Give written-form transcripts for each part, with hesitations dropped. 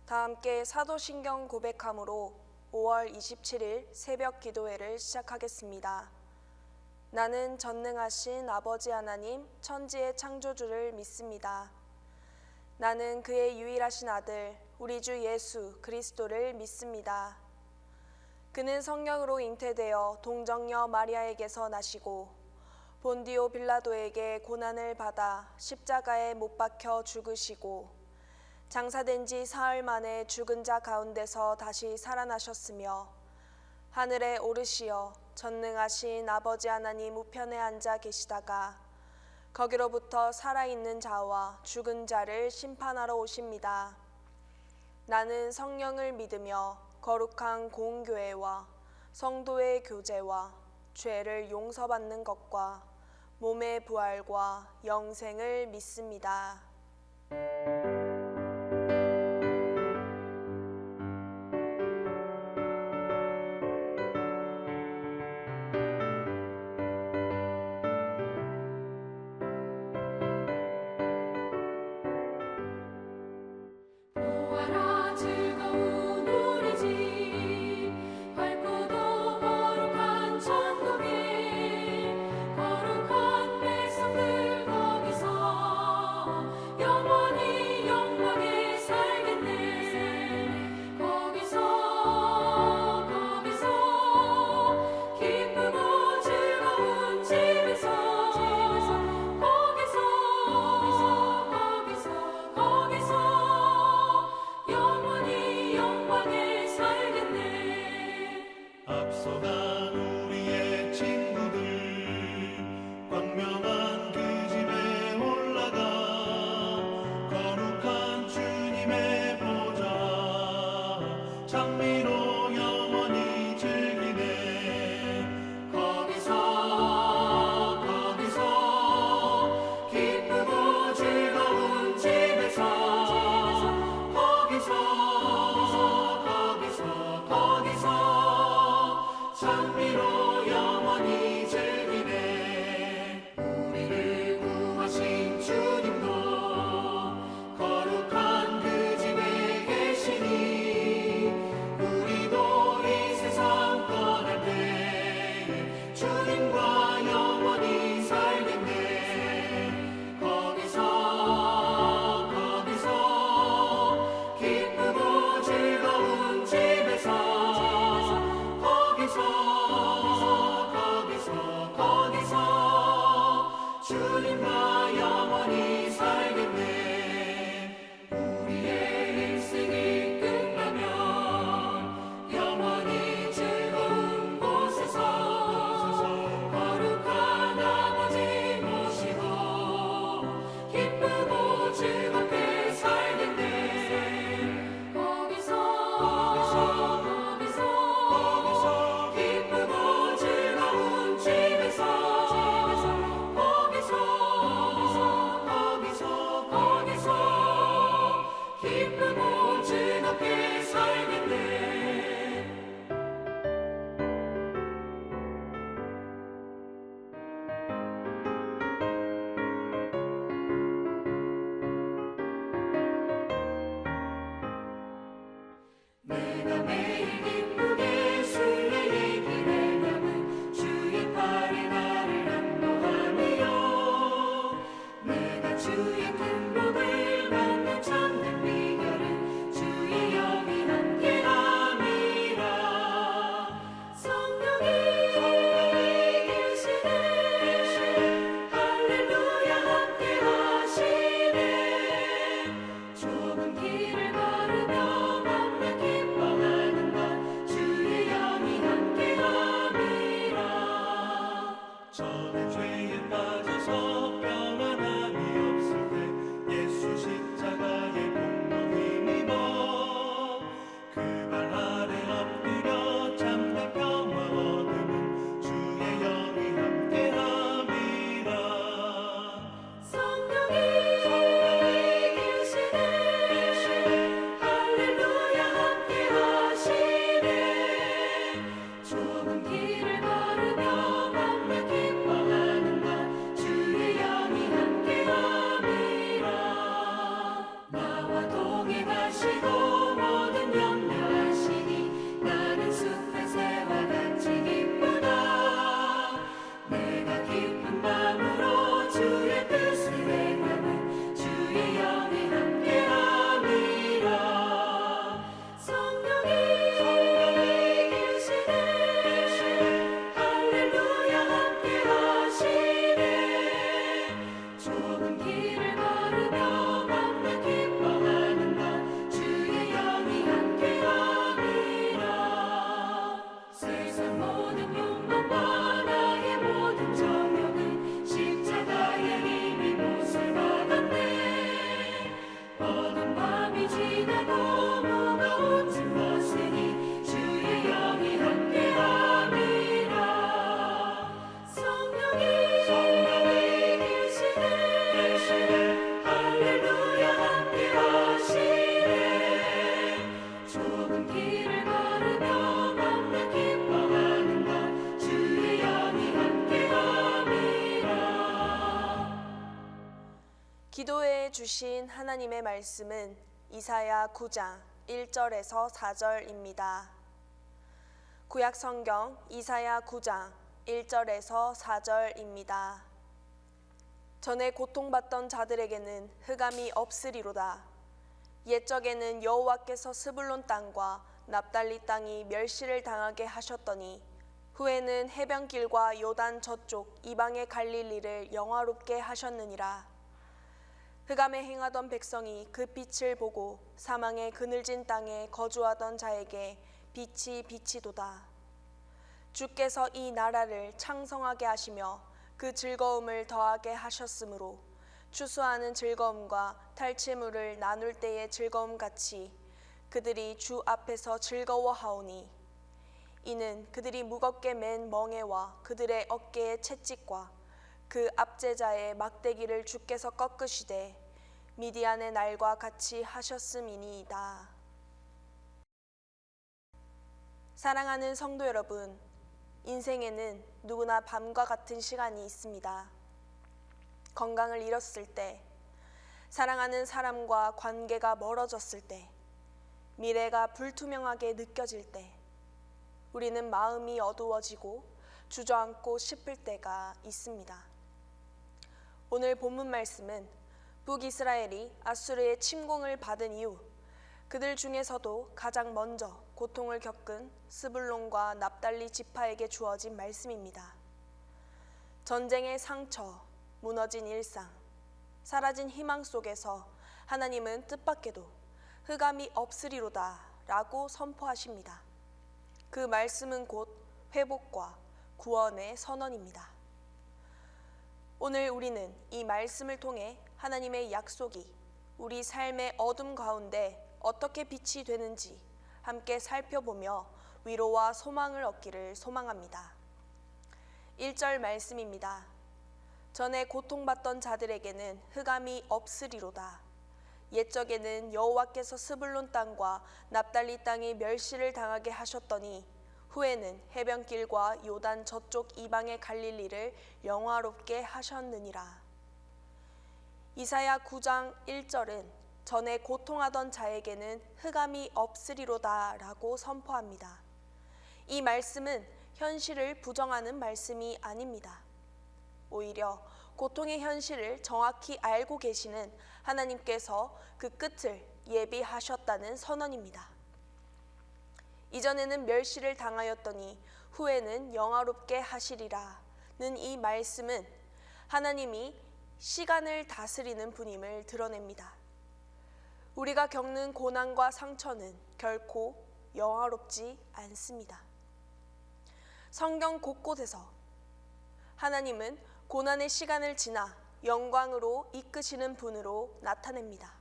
다 함께 사도신경 고백함으로 5월 27일 새벽 기도회를 시작하겠습니다. 나는 전능하신 아버지 하나님 천지의 창조주를 믿습니다. 나는 그의 유일하신 아들 우리 주 예수 그리스도를 믿습니다. 그는 성령으로 잉태되어 동정녀 마리아에게서 나시고 본디오 빌라도에게 고난을 받아 십자가에 못 박혀 죽으시고 장사된 지 사흘 만에 죽은 자 가운데서 다시 살아나셨으며 하늘에 오르시어 전능하신 아버지 하나님 우편에 앉아 계시다가 거기로부터 살아있는 자와 죽은 자를 심판하러 오십니다. 나는 성령을 믿으며 거룩한 공교회와 성도의 교제와 죄를 용서받는 것과 몸의 부활과 영생을 믿습니다. 우리 주신 하나님의 말씀은 이사야 9장 1절에서 4절입니다. 구약 성경 이사야 9장 1절에서 4절입니다. 전에 고통받던 자들에게는 흑암이 없으리로다. 옛적에는 여호와께서 스불론 땅과 납달리 땅이 멸시를 당하게 하셨더니 후에는 해변길과 요단 저쪽 이방의 갈릴리를 영화롭게 하셨느니라. 흑암에 행하던 백성이 그 빛을 보고 사망의 그늘진 땅에 거주하던 자에게 빛이 비치도다. 주께서 이 나라를 창성하게 하시며 그 즐거움을 더하게 하셨으므로 추수하는 즐거움과 탈취물을 나눌 때의 즐거움 같이 그들이 주 앞에서 즐거워하오니 이는 그들이 무겁게 맨 멍에와 그들의 어깨의 채찍과 그 압제자의 막대기를 주께서 꺾으시되 미디안의 날과 같이 하셨음이니이다. 사랑하는 성도 여러분, 인생에는 누구나 밤과 같은 시간이 있습니다. 건강을 잃었을 때, 사랑하는 사람과 관계가 멀어졌을 때, 미래가 불투명하게 느껴질 때, 우리는 마음이 어두워지고 주저앉고 싶을 때가 있습니다. 오늘 본문 말씀은 북이스라엘이 아수르의 침공을 받은 이후 그들 중에서도 가장 먼저 고통을 겪은 스불론과 납달리 지파에게 주어진 말씀입니다. 전쟁의 상처, 무너진 일상, 사라진 희망 속에서 하나님은 뜻밖에도 흑암이 없으리로다 라고 선포하십니다. 그 말씀은 곧 회복과 구원의 선언입니다. 오늘 우리는 이 말씀을 통해 하나님의 약속이 우리 삶의 어둠 가운데 어떻게 빛이 되는지 함께 살펴보며 위로와 소망을 얻기를 소망합니다. 1절 말씀입니다. 전에 고통받던 자들에게는 흑암이 없으리로다. 옛적에는 여호와께서 스불론 땅과 납달리 땅이 멸시를 당하게 하셨더니 후에는 해변길과 요단 저쪽 이방의 갈릴리를 영화롭게 하셨느니라. 이사야 9장 1절은 전에 고통하던 자에게는 흑암이 없으리로다 라고 선포합니다. 이 말씀은 현실을 부정하는 말씀이 아닙니다. 오히려 고통의 현실을 정확히 알고 계시는 하나님께서 그 끝을 예비하셨다는 선언입니다. 이전에는 멸시를 당하였더니 후에는 영화롭게 하시리라는 이 말씀은 하나님이 시간을 다스리는 분임을 드러냅니다. 우리가 겪는 고난과 상처는 결코 영화롭지 않습니다. 성경 곳곳에서 하나님은 고난의 시간을 지나 영광으로 이끄시는 분으로 나타냅니다.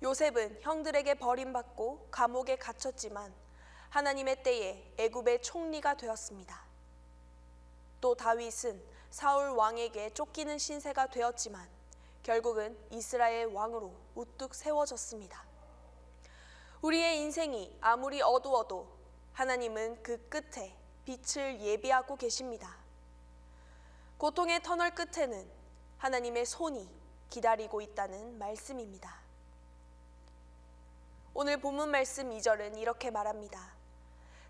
요셉은 형들에게 버림받고 감옥에 갇혔지만 하나님의 때에 애굽의 총리가 되었습니다. 또 다윗은 사울 왕에게 쫓기는 신세가 되었지만 결국은 이스라엘 왕으로 우뚝 세워졌습니다. 우리의 인생이 아무리 어두워도 하나님은 그 끝에 빛을 예비하고 계십니다. 고통의 터널 끝에는 하나님의 손이 기다리고 있다는 말씀입니다. 오늘 본문 말씀 2절은 이렇게 말합니다.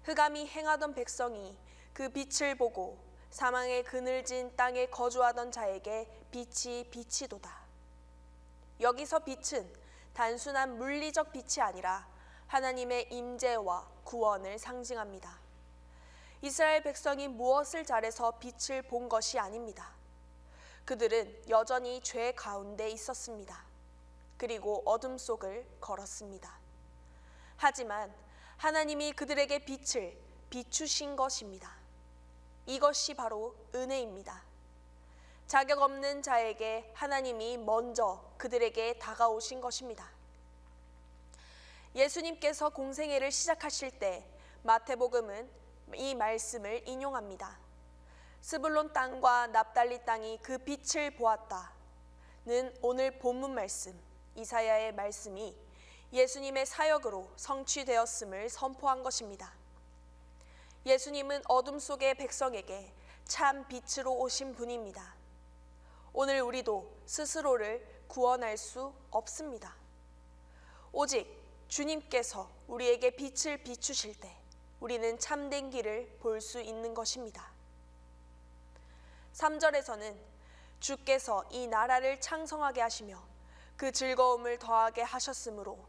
흑암이 행하던 백성이 그 빛을 보고 사망의 그늘진 땅에 거주하던 자에게 빛이 비치도다. 여기서 빛은 단순한 물리적 빛이 아니라 하나님의 임재와 구원을 상징합니다. 이스라엘 백성이 무엇을 잘해서 빛을 본 것이 아닙니다. 그들은 여전히 죄 가운데 있었습니다. 그리고 어둠 속을 걸었습니다. 하지만 하나님이 그들에게 빛을 비추신 것입니다. 이것이 바로 은혜입니다. 자격 없는 자에게 하나님이 먼저 그들에게 다가오신 것입니다. 예수님께서 공생애를 시작하실 때 마태복음은 이 말씀을 인용합니다. 스불론 땅과 납달리 땅이 그 빛을 보았다는 오늘 본문 말씀, 이사야의 말씀이 예수님의 사역으로 성취되었음을 선포한 것입니다. 예수님은 어둠 속의 백성에게 참 빛으로 오신 분입니다. 오늘 우리도 스스로를 구원할 수 없습니다. 오직 주님께서 우리에게 빛을 비추실 때 우리는 참된 길을 볼 수 있는 것입니다. 3절에서는 주께서 이 나라를 창성하게 하시며 그 즐거움을 더하게 하셨으므로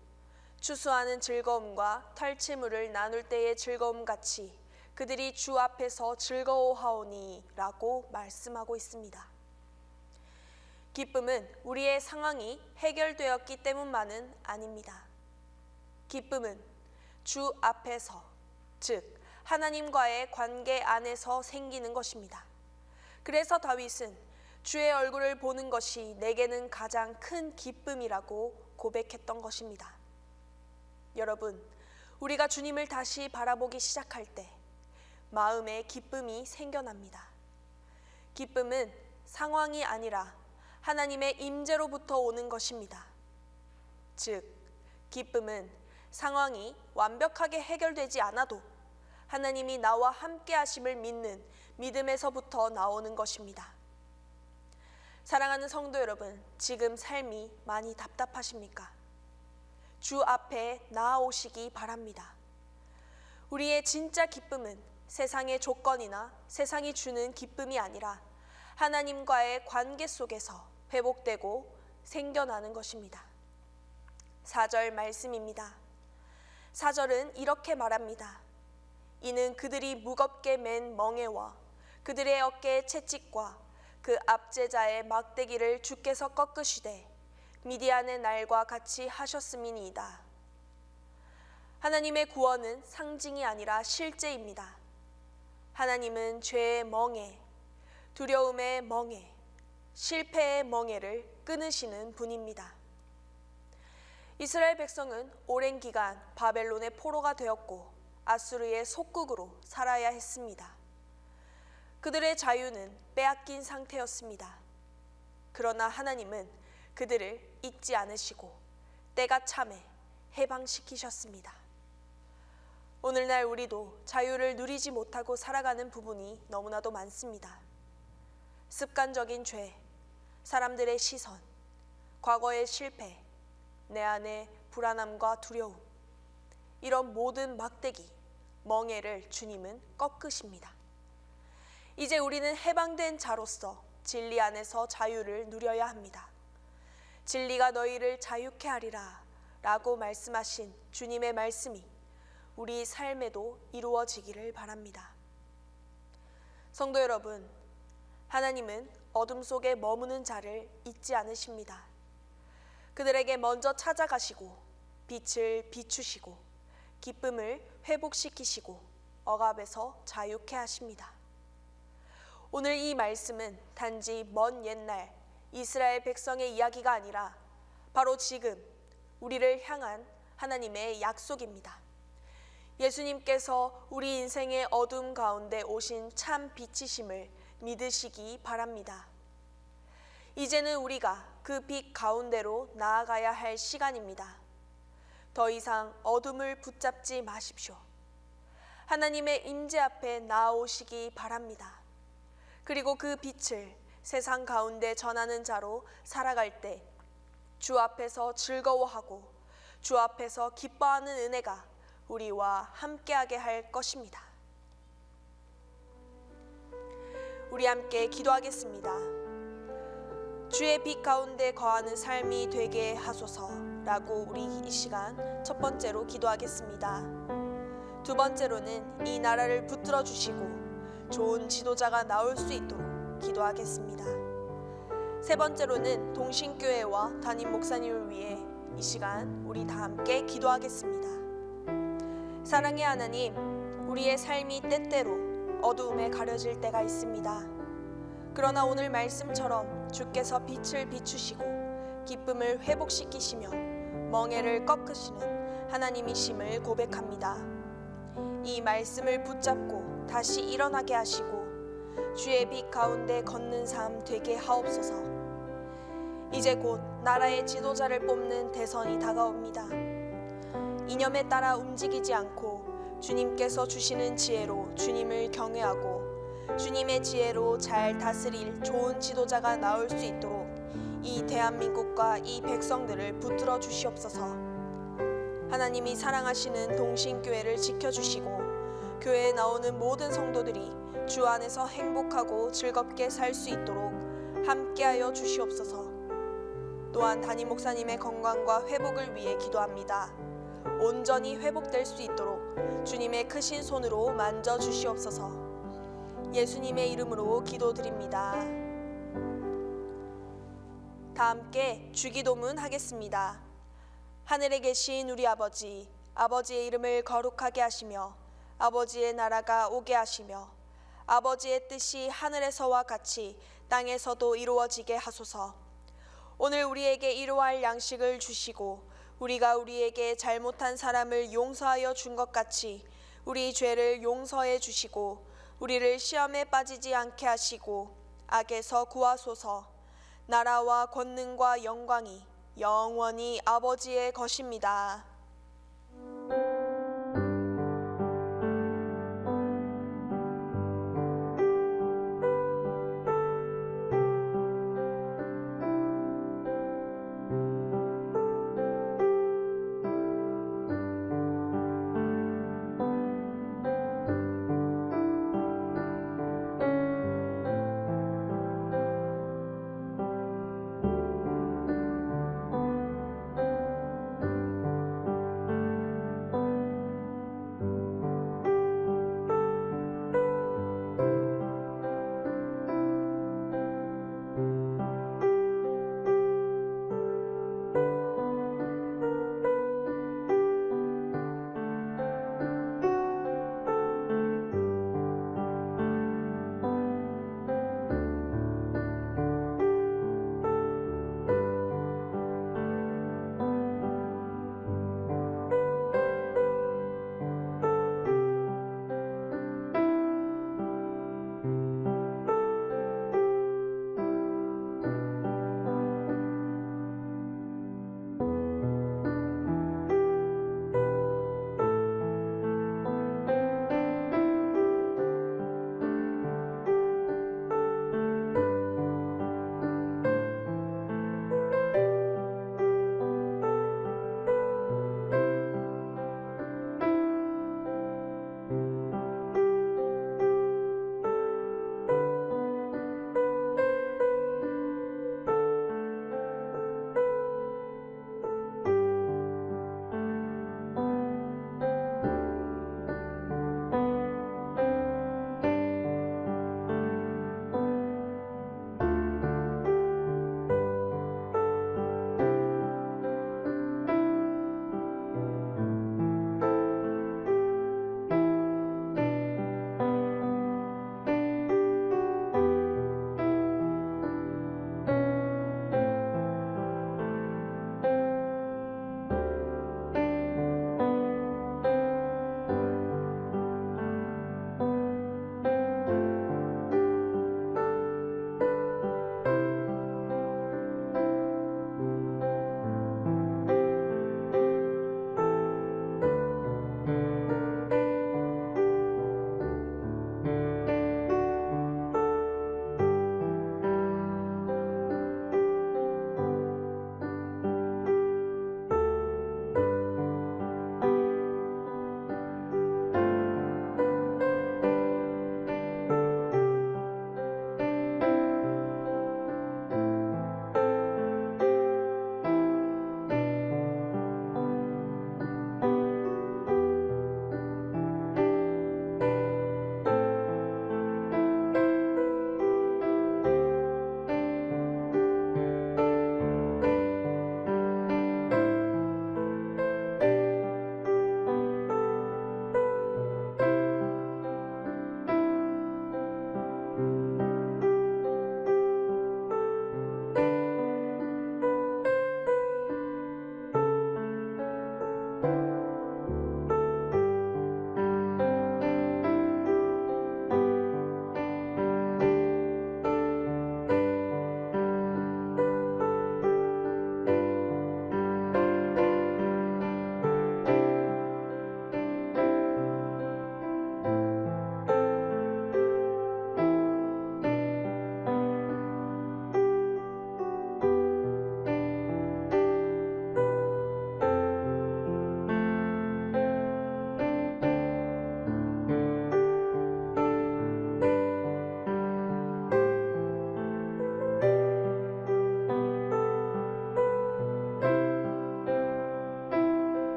추수하는 즐거움과 탈취물을 나눌 때의 즐거움 같이 그들이 주 앞에서 즐거워하오니 라고 말씀하고 있습니다. 기쁨은 우리의 상황이 해결되었기 때문만은 아닙니다. 기쁨은 주 앞에서, 즉 하나님과의 관계 안에서 생기는 것입니다. 그래서 다윗은 주의 얼굴을 보는 것이 내게는 가장 큰 기쁨이라고 고백했던 것입니다. 여러분, 우리가 주님을 다시 바라보기 시작할 때 마음에 기쁨이 생겨납니다. 기쁨은 상황이 아니라 하나님의 임재로부터 오는 것입니다. 즉, 기쁨은 상황이 완벽하게 해결되지 않아도 하나님이 나와 함께 하심을 믿는 믿음에서부터 나오는 것입니다. 사랑하는 성도 여러분, 지금 삶이 많이 답답하십니까? 주 앞에 나아오시기 바랍니다. 우리의 진짜 기쁨은 세상의 조건이나 세상이 주는 기쁨이 아니라 하나님과의 관계 속에서 회복되고 생겨나는 것입니다. 4절 말씀입니다. 4절은 이렇게 말합니다. 이는 그들이 무겁게 맨 멍에와 그들의 어깨의 채찍과 그 압제자의 막대기를 주께서 꺾으시되 미디안의 날과 같이 하셨음이니이다. 하나님의 구원은 상징이 아니라 실제입니다. 하나님은 죄의 멍에, 두려움의 멍에, 실패의 멍에를 끊으시는 분입니다. 이스라엘 백성은 오랜 기간 바벨론의 포로가 되었고 아수르의 속국으로 살아야 했습니다. 그들의 자유는 빼앗긴 상태였습니다. 그러나 하나님은 그들을 잊지 않으시고 때가 참에 해방시키셨습니다. 오늘날 우리도 자유를 누리지 못하고 살아가는 부분이 너무나도 많습니다. 습관적인 죄, 사람들의 시선, 과거의 실패, 내 안의 불안함과 두려움, 이런 모든 막대기, 멍에를 주님은 꺾으십니다. 이제 우리는 해방된 자로서 진리 안에서 자유를 누려야 합니다. 진리가 너희를 자유케 하리라 라고 말씀하신 주님의 말씀이 우리 삶에도 이루어지기를 바랍니다. 성도 여러분, 하나님은 어둠 속에 머무는 자를 잊지 않으십니다. 그들에게 먼저 찾아가시고 빛을 비추시고 기쁨을 회복시키시고 억압에서 자유케 하십니다. 오늘 이 말씀은 단지 먼 옛날 이스라엘 백성의 이야기가 아니라 바로 지금 우리를 향한 하나님의 약속입니다. 예수님께서 우리 인생의 어둠 가운데 오신 참 빛이심을 믿으시기 바랍니다. 이제는 우리가 그 빛 가운데로 나아가야 할 시간입니다. 더 이상 어둠을 붙잡지 마십시오. 하나님의 임재 앞에 나아오시기 바랍니다. 그리고 그 빛을 세상 가운데 전하는 자로 살아갈 때 주 앞에서 즐거워하고 주 앞에서 기뻐하는 은혜가 우리와 함께하게 할 것입니다. 우리 함께 기도하겠습니다. 주의 빛 가운데 거하는 삶이 되게 하소서라고 우리 이 시간 첫 번째로 기도하겠습니다. 두 번째로는 이 나라를 붙들어 주시고 좋은 지도자가 나올 수 있도록 기도하겠습니다. 세 번째로는 동신교회와 담임 목사님을 위해 이 시간 우리 다 함께 기도하겠습니다. 사랑의 하나님, 우리의 삶이 때때로 어두움에 가려질 때가 있습니다. 그러나 오늘 말씀처럼 주께서 빛을 비추시고 기쁨을 회복시키시며 멍에를 꺾으시는 하나님이심을 고백합니다. 이 말씀을 붙잡고 다시 일어나게 하시고 주의 빛 가운데 걷는 삶 되게 하옵소서. 이제 곧 나라의 지도자를 뽑는 대선이 다가옵니다. 이념에 따라 움직이지 않고 주님께서 주시는 지혜로 주님을 경외하고 주님의 지혜로 잘 다스릴 좋은 지도자가 나올 수 있도록 이 대한민국과 이 백성들을 붙들어 주시옵소서. 하나님이 사랑하시는 동신교회를 지켜주시고 교회에 나오는 모든 성도들이 주 안에서 행복하고 즐겁게 살 수 있도록 함께하여 주시옵소서. 또한 담임 목사님의 건강과 회복을 위해 기도합니다. 온전히 회복될 수 있도록 주님의 크신 손으로 만져 주시옵소서. 예수님의 이름으로 기도드립니다. 다 함께 주기도문 하겠습니다. 하늘에 계신 우리 아버지, 아버지의 이름을 거룩하게 하시며 아버지의 나라가 오게 하시며 아버지의 뜻이 하늘에서와 같이 땅에서도 이루어지게 하소서. 오늘 우리에게 일용할 양식을 주시고 우리가 우리에게 잘못한 사람을 용서하여 준 것 같이 우리 죄를 용서해 주시고 우리를 시험에 빠지지 않게 하시고 악에서 구하소서. 나라와 권능과 영광이 영원히 아버지의 것입니다.